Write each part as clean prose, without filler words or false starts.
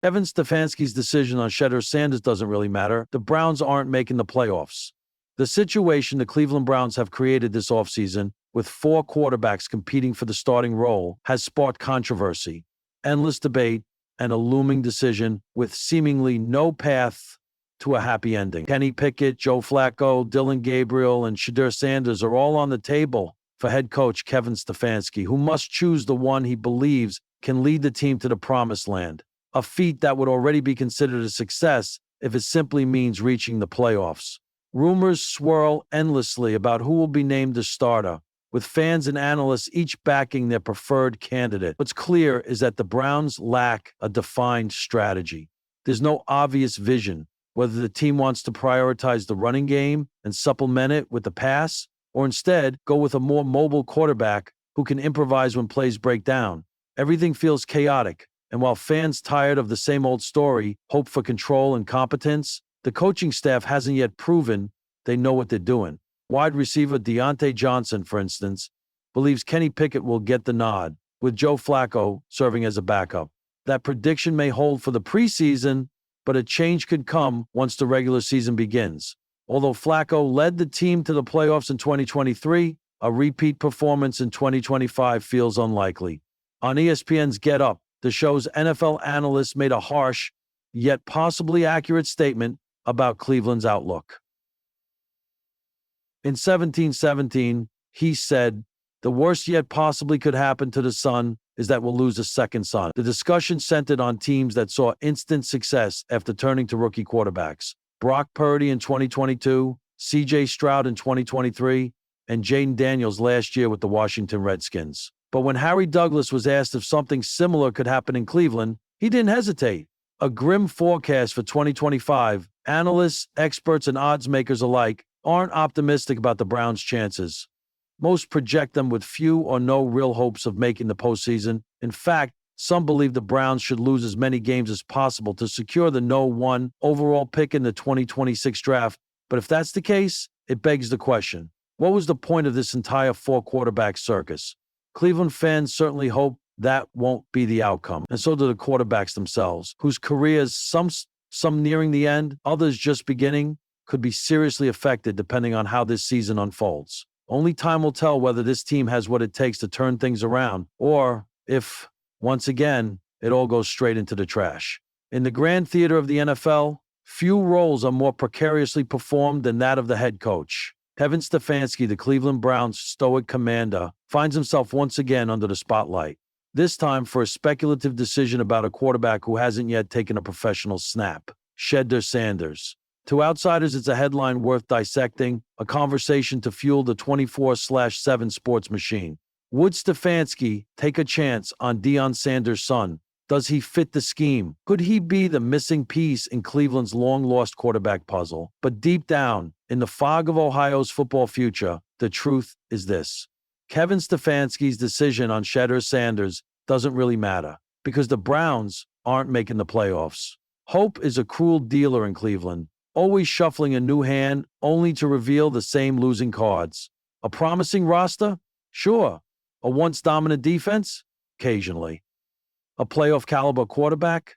Kevin Stefanski's decision on Shedeur Sanders doesn't really matter. The Browns aren't making the playoffs. The situation the Cleveland Browns have created this offseason, with 4 quarterbacks competing for the starting role, has sparked controversy, endless debate, and a looming decision with seemingly no path to a happy ending. Kenny Pickett, Joe Flacco, Dylan Gabriel, and Shedeur Sanders are all on the table for head coach Kevin Stefanski, who must choose the one he believes can lead the team to the promised land, a feat that would already be considered a success if it simply means reaching the playoffs. Rumors swirl endlessly about who will be named the starter, with fans and analysts each backing their preferred candidate. What's clear is that the Browns lack a defined strategy. There's no obvious vision, whether the team wants to prioritize the running game and supplement it with the pass, or instead go with a more mobile quarterback who can improvise when plays break down. Everything feels chaotic, and while fans tired of the same old story hope for control and competence, the coaching staff hasn't yet proven they know what they're doing. Wide receiver Deontay Johnson, for instance, believes Kenny Pickett will get the nod, with Joe Flacco serving as a backup. That prediction may hold for the preseason, but a change could come once the regular season begins. Although Flacco led the team to the playoffs in 2023, a repeat performance in 2025 feels unlikely. On ESPN's Get Up, the show's NFL analyst made a harsh, yet possibly accurate statement about Cleveland's outlook. In 1717, he said, "The worst yet possibly could happen to the son is that we'll lose a second son." The discussion centered on teams that saw instant success after turning to rookie quarterbacks. Brock Purdy in 2022, C.J. Stroud in 2023, and Jaden Daniels last year with the Washington Redskins. But when Harry Douglas was asked if something similar could happen in Cleveland, he didn't hesitate. A grim forecast for 2025, analysts, experts, and odds makers alike aren't optimistic about the Browns' chances. Most project them with few or no real hopes of making the postseason. In fact, some believe the Browns should lose as many games as possible to secure the No. 1 overall pick in the 2026 draft. But if that's the case, it begs the question, what was the point of this entire 4-quarterback circus? Cleveland fans certainly hope that won't be the outcome, and so do the quarterbacks themselves, whose careers, some nearing the end, others just beginning, could be seriously affected depending on how this season unfolds. Only time will tell whether this team has what it takes to turn things around, or if, once again, it all goes straight into the trash. In the grand theater of the NFL, few roles are more precariously performed than that of the head coach. Kevin Stefanski, the Cleveland Browns' stoic commander, finds himself once again under the spotlight, this time for a speculative decision about a quarterback who hasn't yet taken a professional snap, Shedeur Sanders. To outsiders, it's a headline worth dissecting, a conversation to fuel the 24/7 sports machine. Would Stefanski take a chance on Deion Sanders' son? Does he fit the scheme? Could he be the missing piece in Cleveland's long-lost quarterback puzzle? But deep down, in the fog of Ohio's football future, the truth is this. Kevin Stefanski's decision on Shedeur Sanders doesn't really matter, because the Browns aren't making the playoffs. Hope is a cruel dealer in Cleveland, always shuffling a new hand only to reveal the same losing cards. A promising roster? Sure. A once-dominant defense? Occasionally. A playoff-caliber quarterback?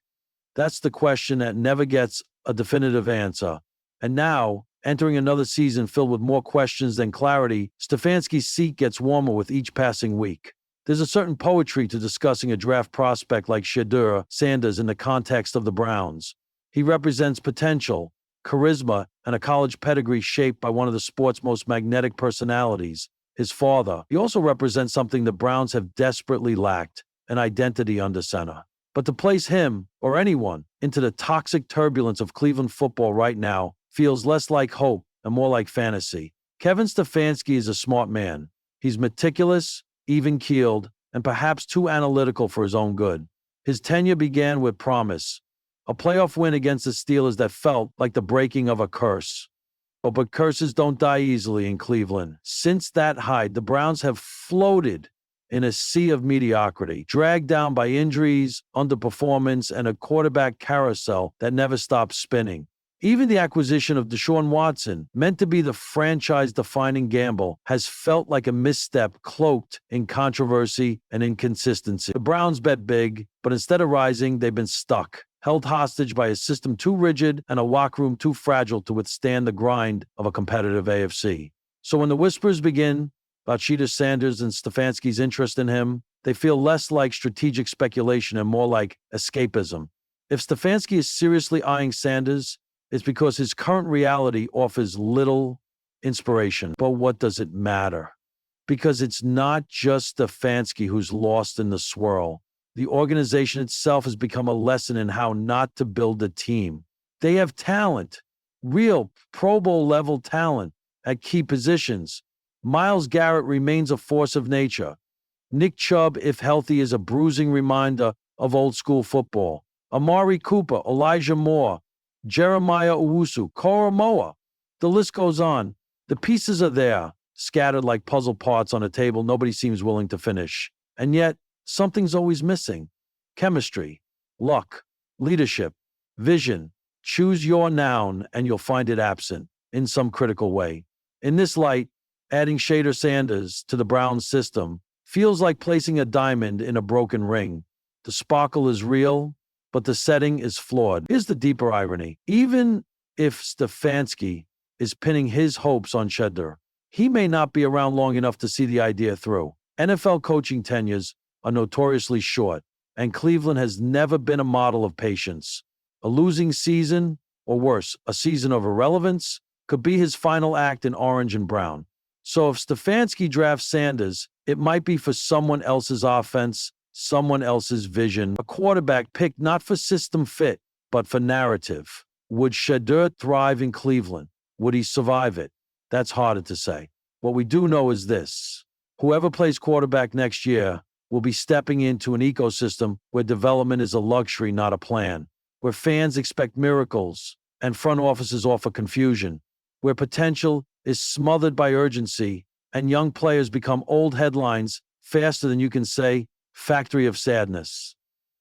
That's the question that never gets a definitive answer. And now, entering another season filled with more questions than clarity, Stefanski's seat gets warmer with each passing week. There's a certain poetry to discussing a draft prospect like Shedeur Sanders in the context of the Browns. He represents potential, charisma, and a college pedigree shaped by one of the sport's most magnetic personalities, his father. He also represents something the Browns have desperately lacked, an identity under center. But to place him, or anyone, into the toxic turbulence of Cleveland football right now feels less like hope and more like fantasy. Kevin Stefanski is a smart man. He's meticulous, even-keeled, and perhaps too analytical for his own good. His tenure began with promise, a playoff win against the Steelers that felt like the breaking of a curse. But curses don't die easily in Cleveland. Since that height, the Browns have floated in a sea of mediocrity, dragged down by injuries, underperformance, and a quarterback carousel that never stops spinning. Even the acquisition of Deshaun Watson, meant to be the franchise-defining gamble, has felt like a misstep cloaked in controversy and inconsistency. The Browns bet big, but instead of rising, they've been stuck. held hostage by a system too rigid and a locker room too fragile to withstand the grind of a competitive AFC. So when the whispers begin about Shedeur Sanders and Stefanski's interest in him, they feel less like strategic speculation and more like escapism. If Stefanski is seriously eyeing Sanders, it's because his current reality offers little inspiration. But what does it matter? Because it's not just Stefanski who's lost in the swirl. The organization itself has become a lesson in how not to build a team. They have talent, real Pro Bowl level talent at key positions. Myles Garrett remains a force of nature. Nick Chubb, if healthy, is a bruising reminder of old school football. Amari Cooper, Elijah Moore, Jeremiah Owusu, Koromoa. The list goes on. The pieces are there, scattered like puzzle parts on a table nobody seems willing to finish. And yet, something's always missing. Chemistry, luck, leadership, vision. Choose your noun and you'll find it absent in some critical way. In this light, adding Shedeur Sanders to the Browns system feels like placing a diamond in a broken ring. The sparkle is real, but the setting is flawed. Here's the deeper irony. Even if Stefanski is pinning his hopes on Shedeur, he may not be around long enough to see the idea through. NFL coaching tenures are notoriously short, and Cleveland has never been a model of patience. A losing season, or worse, a season of irrelevance, could be his final act in orange and brown. So if Stefanski drafts Sanders, it might be for someone else's offense, someone else's vision, a quarterback picked not for system fit, but for narrative. Would Shedeur thrive in Cleveland? Would he survive it? That's harder to say. What we do know is this. Whoever plays quarterback next year will be stepping into an ecosystem where development is a luxury, not a plan, where fans expect miracles and front offices offer confusion, where potential is smothered by urgency and young players become old headlines faster than you can say, factory of sadness.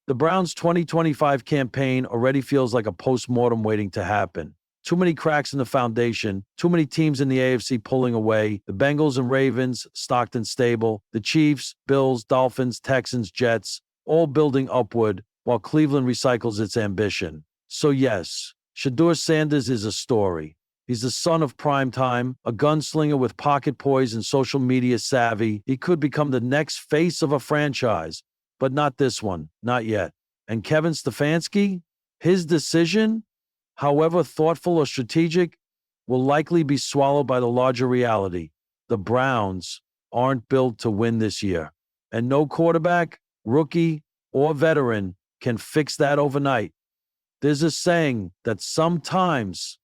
The Browns' 2025 campaign already feels like a post-mortem waiting to happen. Too many cracks in the foundation, too many teams in the AFC pulling away, the Bengals and Ravens stocked and stable, the Chiefs, Bills, Dolphins, Texans, Jets, all building upward while Cleveland recycles its ambition. So yes, Shedeur Sanders is a story. He's the son of prime time, a gunslinger with pocket poise and social media savvy. He could become the next face of a franchise, but not this one, not yet. And Kevin Stefanski, his decision, however thoughtful or strategic, will likely be swallowed by the larger reality. The Browns aren't built to win this year, and no quarterback, rookie, or veteran can fix that overnight. There's a saying that sometimes